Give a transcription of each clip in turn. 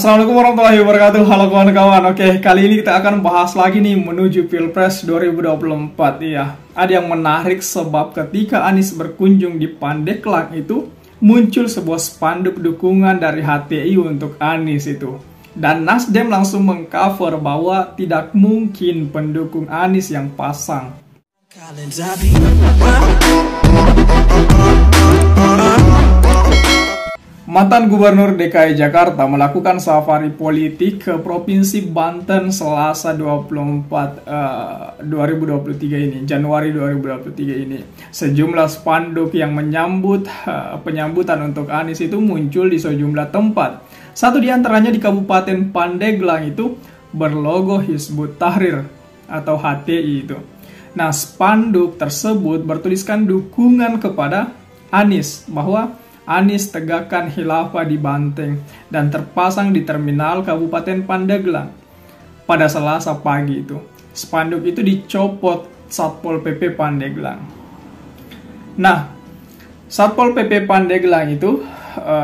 Assalamualaikum warahmatullahi wabarakatuh. Halo kawan-kawan. Oke, kali ini kita akan bahas lagi nih menuju Pilpres 2024. Iya, ada yang menarik sebab ketika Anies berkunjung di Pandeglang itu muncul sebuah spanduk dukungan dari HTI untuk Anies itu. Dan Nasdem langsung mengcover bahwa tidak mungkin pendukung Anies yang pasang. Mantan Gubernur DKI Jakarta melakukan safari politik ke Provinsi Banten Selasa 2023 ini, Januari 2023 ini. Sejumlah spanduk yang menyambut penyambutan untuk Anies itu muncul di sejumlah tempat. Satu di antaranya di Kabupaten Pandeglang itu berlogo Hizbut Tahrir atau HTI itu. Nah, spanduk tersebut bertuliskan dukungan kepada Anies bahwa Anies tegakkan khilafah di Banteng dan terpasang di terminal Kabupaten Pandeglang pada Selasa pagi itu. Spanduk itu dicopot Satpol PP Pandeglang. Nah, Satpol PP Pandeglang itu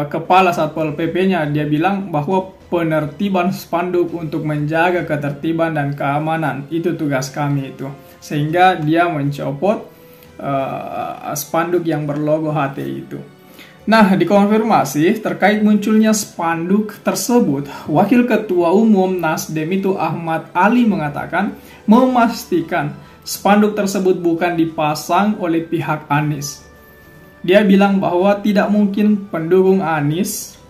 kepala Satpol PP-nya dia bilang bahwa penertiban spanduk untuk menjaga ketertiban dan keamanan itu tugas kami itu. Sehingga dia mencopot spanduk yang berlogo HTI itu. Nah, dikonfirmasi terkait munculnya spanduk tersebut, Wakil Ketua Umum Nasdem itu Ahmad Ali mengatakan memastikan spanduk tersebut bukan dipasang oleh pihak Anies. Dia bilang bahwa tidak mungkin pendukung Anies,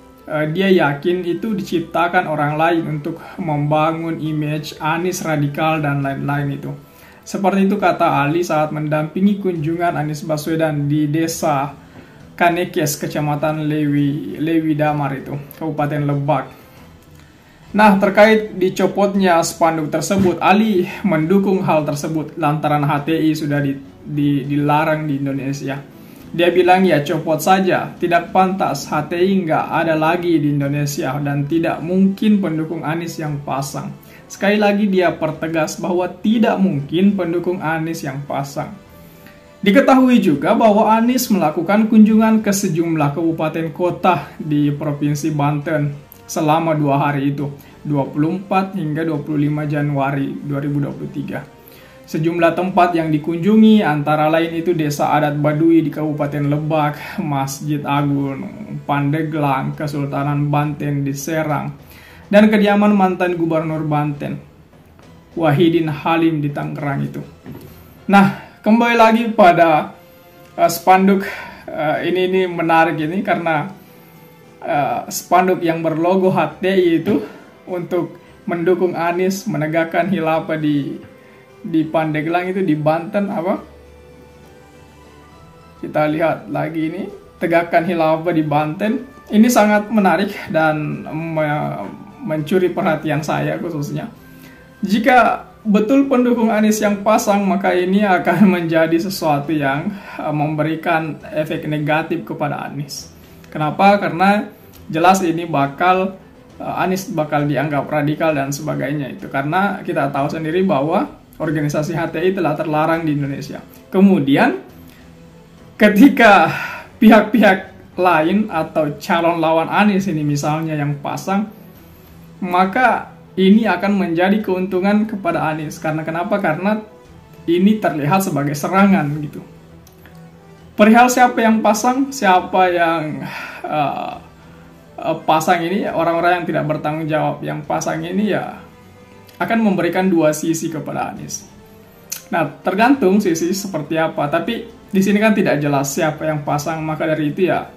dia yakin itu diciptakan orang lain untuk membangun image Anies radikal dan lain-lain itu. Seperti itu kata Ali saat mendampingi kunjungan Anies Baswedan di desa Kanekes, Kecamatan Lewi Damar itu, Kabupaten Lebak. Nah, terkait dicopotnya spanduk tersebut, Ali mendukung hal tersebut lantaran HTI sudah dilarang di Indonesia. Dia bilang ya copot saja, tidak pantas, HTI nggak ada lagi di Indonesia dan tidak mungkin pendukung Anies yang pasang. Sekali lagi dia pertegas bahwa tidak mungkin pendukung Anies yang pasang. Diketahui juga bahwa Anies melakukan kunjungan ke sejumlah kabupaten kota di Provinsi Banten selama 2 hari itu, 24 hingga 25 Januari 2023. Sejumlah tempat yang dikunjungi antara lain itu Desa Adat Baduy di Kabupaten Lebak, Masjid Agung, Pandeglang, Kesultanan Banten di Serang, dan kediaman mantan Gubernur Banten, Wahidin Halim di Tangerang itu. Nah, kembali lagi pada spanduk ini menarik ini karena spanduk yang berlogo HTI itu untuk mendukung Anies menegakkan khilafah di Pandeglang itu di Banten apa? Kita lihat lagi ini, tegakkan khilafah di Banten. Ini sangat menarik dan mencuri perhatian saya khususnya. Jika betul pendukung Anies yang pasang, maka ini akan menjadi sesuatu yang memberikan efek negatif kepada Anies. Kenapa? Karena jelas ini Anies bakal dianggap radikal dan sebagainya itu. Karena kita tahu sendiri bahwa organisasi HTI telah terlarang di Indonesia. Kemudian ketika pihak-pihak lain atau calon lawan Anies ini misalnya yang pasang, maka ini akan menjadi keuntungan kepada Anies. Karena kenapa? Karena ini terlihat sebagai serangan gitu. Perihal siapa yang pasang, siapa yang pasang ini, orang-orang yang tidak bertanggung jawab yang pasang ini ya akan memberikan dua sisi kepada Anies. Nah, tergantung sisi seperti apa. Tapi di sini kan tidak jelas siapa yang pasang, maka dari itu ya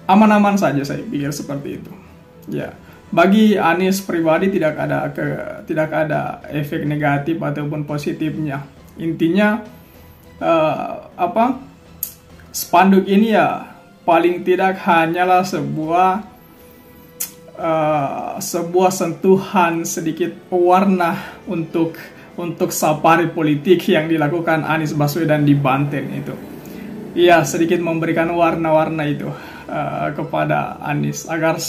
aman-aman saja saya pikir seperti itu. Ya. Bagi Anies pribadi tidak ada efek negatif ataupun positifnya. Intinya spanduk ini ya paling tidak hanyalah sebuah sentuhan sedikit pewarna untuk safari politik yang dilakukan Anies Baswedan di Banten itu. Iya, sedikit memberikan warna-warna itu kepada Anies agar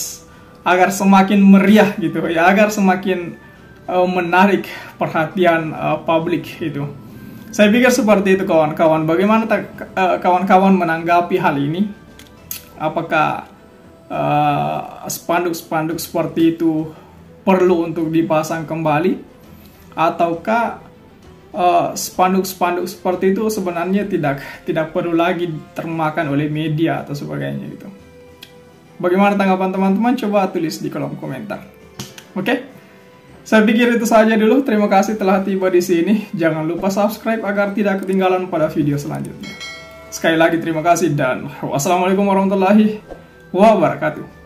semakin meriah gitu ya, agar semakin menarik perhatian publik itu. Saya pikir seperti itu kawan-kawan. Bagaimana kawan-kawan menanggapi hal ini? Apakah spanduk-spanduk seperti itu perlu untuk dipasang kembali, ataukah spanduk-spanduk seperti itu sebenarnya tidak perlu lagi termakan oleh media atau sebagainya gitu. Bagaimana tanggapan teman-teman? Coba tulis di kolom komentar. Oke? Saya pikir itu saja dulu. Terima kasih telah tiba di sini. Jangan lupa subscribe agar tidak ketinggalan pada video selanjutnya. Sekali lagi terima kasih dan wassalamualaikum warahmatullahi wabarakatuh.